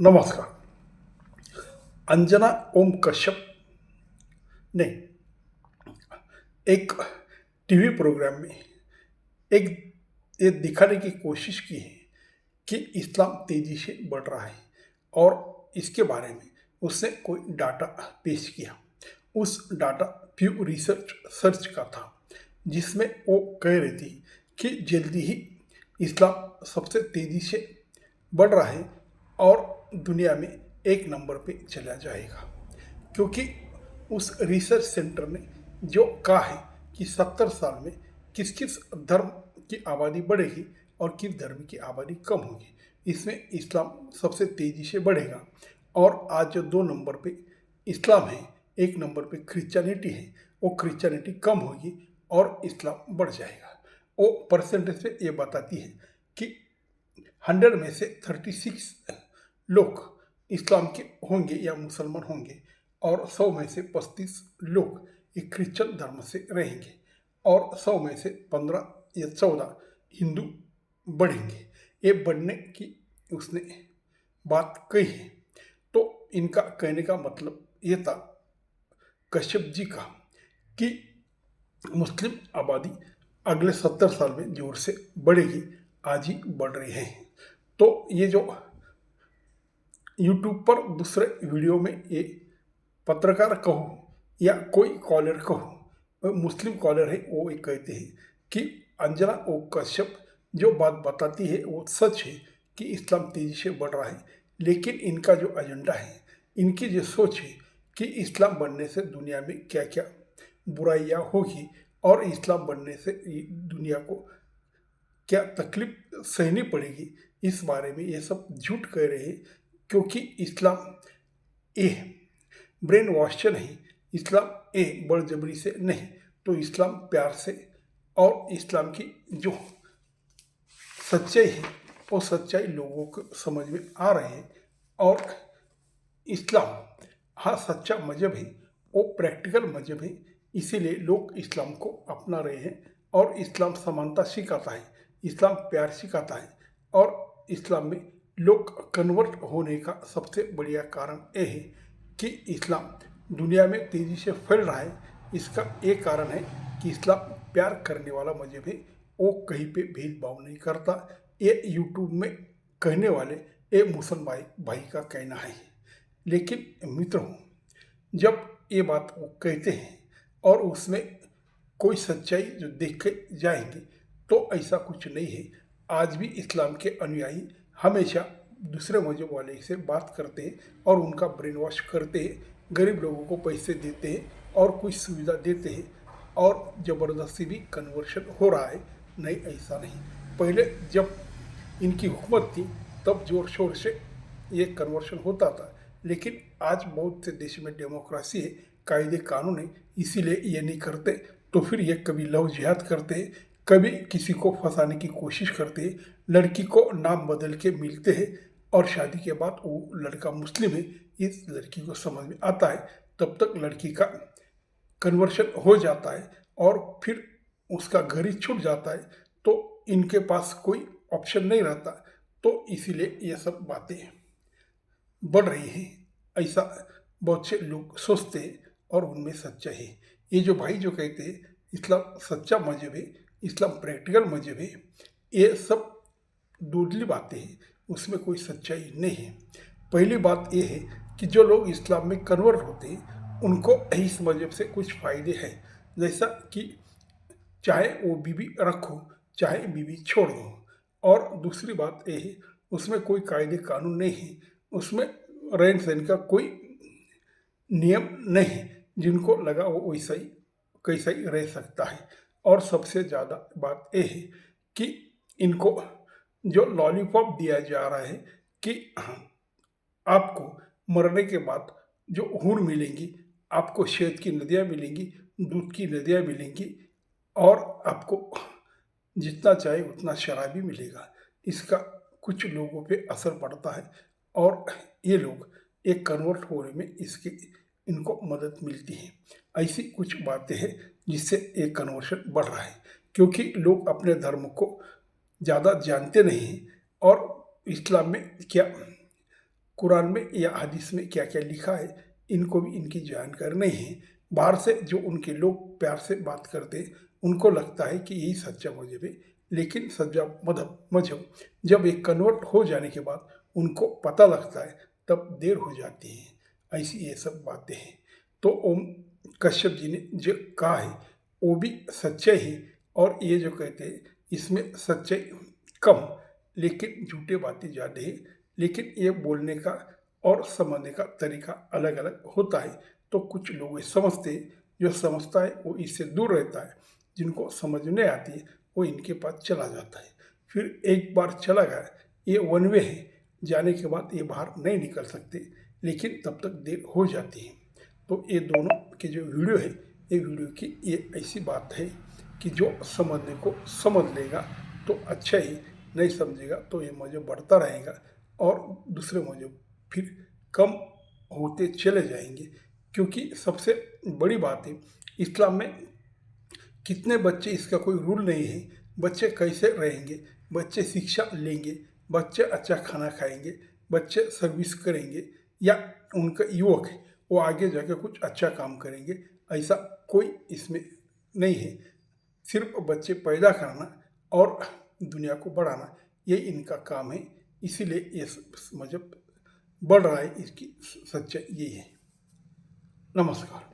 नमस्कार। अंजना ओम कश्यप ने एक टीवी प्रोग्राम में एक ये दिखाने की कोशिश की है कि इस्लाम तेजी से बढ़ रहा है और इसके बारे में उसने कोई डाटा पेश किया। उस डाटा प्यू रिसर्च सर्च का था, जिसमें वो कह रही थी कि जल्दी ही इस्लाम सबसे तेजी से बढ़ रहा है और दुनिया में एक नंबर पे चला जाएगा। क्योंकि उस रिसर्च सेंटर ने जो कहा है कि 70 साल में किस किस धर्म की आबादी बढ़ेगी और किस धर्म की आबादी कम होगी, इसमें इस्लाम सबसे तेजी से बढ़ेगा। और आज जो 2 नंबर पे इस्लाम है, 1 नंबर पे क्रिश्चियनिटी है, वो क्रिश्चियनिटी कम होगी और इस्लाम बढ़ जाएगा। वो परसेंटेज पे ये बताती है कि 100 में से 36 लोग इस्लाम के होंगे या मुसलमान होंगे और 100 में से 35 लोग एक क्रिश्चियन धर्म से रहेंगे और 100 में से 15 या 14 हिंदू बढ़ेंगे। ये बढ़ने की उसने बात कही है। तो इनका कहने का मतलब ये था, कश्यप जी का, कि मुस्लिम आबादी अगले 70 साल में जोर से बढ़ेगी, आज ही बढ़ रही है। तो ये जो यूट्यूब पर दूसरे वीडियो में ये पत्रकार कहो या कोई कॉलर कहो, मुस्लिम कॉलर है, वो ये कहते हैं कि अंजना ओ कश्यप जो बात बताती है वो सच है कि इस्लाम तेजी से बढ़ रहा है। लेकिन इनका जो एजेंडा है, इनकी जो सोच है कि इस्लाम बढ़ने से दुनिया में क्या क्या बुराइयां होगी और इस्लाम बढ़ने से दुनिया को क्या तकलीफ सहनी पड़ेगी, इस बारे में ये सब झूठ कह रहे हैं। क्योंकि इस्लाम ए ब्रेन वॉश से नहीं, इस्लाम ए बड़जबरी से नहीं, तो इस्लाम प्यार से और इस्लाम की जो सच्चाई है वो सच्चाई लोगों को समझ में आ रहे हैं। और इस्लाम हाँ सच्चा मजहब है, वो प्रैक्टिकल मजहब है, इसीलिए लोग इस्लाम को अपना रहे हैं। और इस्लाम समानता सिखाता है, इस्लाम प्यार सिखाता है और इस्लाम में लोग कन्वर्ट होने का सबसे बढ़िया कारण यह है कि इस्लाम दुनिया में तेज़ी से फैल रहा है। इसका एक कारण है कि इस्लाम प्यार करने वाला मजहब है, वो कहीं पे भेदभाव नहीं करता। ये यूट्यूब में कहने वाले ये मुसलमान भाई का कहना है। लेकिन मित्रों, जब ये बात वो कहते हैं और उसमें कोई सच्चाई जो देखे जाएंगे, तो ऐसा कुछ नहीं है। आज भी इस्लाम के अनुयायी हमेशा दूसरे मजहब वाले से बात करते हैं और उनका ब्रेन वॉश करते हैं, गरीब लोगों को पैसे देते हैं और कुछ सुविधा देते हैं और ज़बरदस्ती भी कन्वर्शन हो रहा है। नहीं, ऐसा नहीं। पहले जब इनकी हुकूमत थी तब जोर शोर से ये कन्वर्शन होता था। लेकिन आज बहुत से देश में डेमोक्रेसी है, कायदे कानून है, इसीलिए ये नहीं करते। तो फिर ये कभी लव जिहाद करते हैं, कभी किसी को फंसाने की कोशिश करते हैं, लड़की को नाम बदल के मिलते हैं और शादी के बाद वो लड़का मुस्लिम है, इस लड़की को समझ में आता है, तब तक लड़की का कन्वर्शन हो जाता है और फिर उसका घर ही छूट जाता है। तो इनके पास कोई ऑप्शन नहीं रहता। तो इसीलिए ये सब बातें बढ़ रही हैं, ऐसा बहुत से लोग सोचते हैं और उनमें सच्चाई है। ये जो भाई जो कहते हैं इस्लाम सच्चा मजहब है, इस्लाम प्रैक्टिकल मजहब है, ये सब दूसरी बातें हैं, उसमें कोई सच्चाई नहीं है। पहली बात यह है कि जो लोग इस्लाम में कन्वर्ट होते हैं उनको इस मजहब से कुछ फ़ायदे हैं, जैसा कि चाहे वो बीवी रखो चाहे बीवी छोड़ दो। और दूसरी बात यह है उसमें कोई कायदे कानून नहीं है, उसमें रहन सहन का कोई नियम नहीं है, जिनको लगा वो वैसा ही कैसा ही रह सकता है। और सबसे ज़्यादा बात यह है कि इनको जो लॉलीपॉप दिया जा रहा है कि आपको मरने के बाद जो हूर मिलेंगी, आपको शहद की नदियाँ मिलेंगी, दूध की नदियाँ मिलेंगी और आपको जितना चाहे उतना शराब भी मिलेगा, इसका कुछ लोगों पे असर पड़ता है और ये लोग एक कन्वर्ट होने में इसके इनको मदद मिलती है। ऐसी कुछ बातें हैं जिससे एक कन्वर्शन बढ़ रहा है, क्योंकि लोग अपने धर्म को ज़्यादा जानते नहीं हैं और इस्लाम में क्या कुरान में या हदीस में क्या क्या लिखा है इनको भी इनकी जानकारी नहीं है। बाहर से जो उनके लोग प्यार से बात करते हैं उनको लगता है कि यही सच्चा मजहब है, लेकिन सच्चा मजहब जब एक कन्वर्ट हो जाने के बाद उनको पता लगता है तब देर हो जाती है। ऐसी ये सब बातें हैं। तो ओम कश्यप जी ने जो कहा है वो भी सच्चाई है, और ये जो कहते हैं इसमें सच्चाई कम लेकिन झूठे बातें ज़्यादा है। लेकिन ये बोलने का और समझने का तरीका अलग अलग होता है। तो कुछ लोग ये समझते हैं, जो समझता है वो इससे दूर रहता है, जिनको समझ नहीं आती है वो इनके पास चला जाता है। फिर एक बार चला गया, ये वन वे है, जाने के बाद ये बाहर नहीं निकल सकते, लेकिन तब तक देर हो जाती है। तो ये दोनों के जो वीडियो है, ये वीडियो की ये ऐसी बात है कि जो समझने को समझ लेगा तो अच्छा ही, नहीं समझेगा तो ये मज़हब बढ़ता रहेगा और दूसरे मज़हब फिर कम होते चले जाएंगे। क्योंकि सबसे बड़ी बात है, इस्लाम में कितने बच्चे, इसका कोई रूल नहीं है, बच्चे कैसे रहेंगे, बच्चे शिक्षा लेंगे, बच्चे अच्छा खाना खाएंगे, बच्चे सर्विस करेंगे, या उनका युवक है वो आगे जाके कुछ अच्छा काम करेंगे, ऐसा कोई इसमें नहीं है। सिर्फ बच्चे पैदा करना और दुनिया को बढ़ाना, ये इनका काम है। इसीलिए ये मजहब बढ़ रहा है, इसकी सच्चाई यही है। नमस्कार।